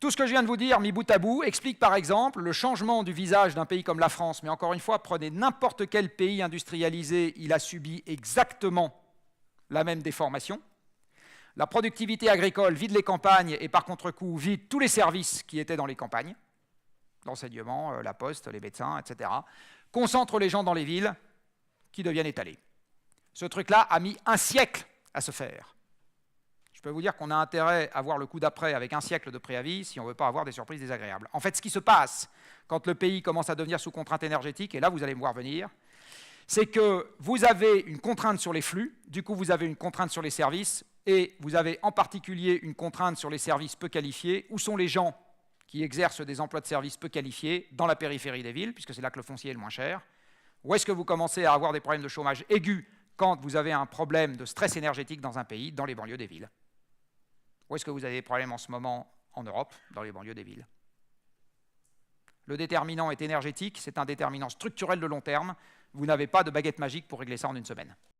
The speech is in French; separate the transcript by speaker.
Speaker 1: Tout ce que je viens de vous dire, mis bout à bout, explique par exemple le changement du visage d'un pays comme la France. Mais encore une fois, prenez n'importe quel pays industrialisé, il a subi exactement la même déformation. La productivité agricole vide les campagnes et par contre-coup vide tous les services qui étaient dans les campagnes, l'enseignement, la poste, les médecins, etc. Concentre les gens dans les villes qui deviennent étalés. Ce truc-là a mis un siècle à se faire. Je peux vous dire qu'on a intérêt à voir le coup d'après avec un siècle de préavis si on ne veut pas avoir des surprises désagréables. En fait, ce qui se passe quand le pays commence à devenir sous contrainte énergétique, et là vous allez me voir venir, c'est que vous avez une contrainte sur les flux, du coup vous avez une contrainte sur les services, et vous avez en particulier une contrainte sur les services peu qualifiés. Où sont les gens qui exercent des emplois de services peu qualifiés dans la périphérie des villes, puisque c'est là que le foncier est le moins cher? Où est-ce que vous commencez à avoir des problèmes de chômage aigus quand vous avez un problème de stress énergétique dans un pays, dans les banlieues des villes? Où est-ce que vous avez des problèmes en ce moment en Europe, dans les banlieues des villes? Le déterminant est énergétique, c'est un déterminant structurel de long terme. Vous n'avez pas de baguette magique pour régler ça en une semaine.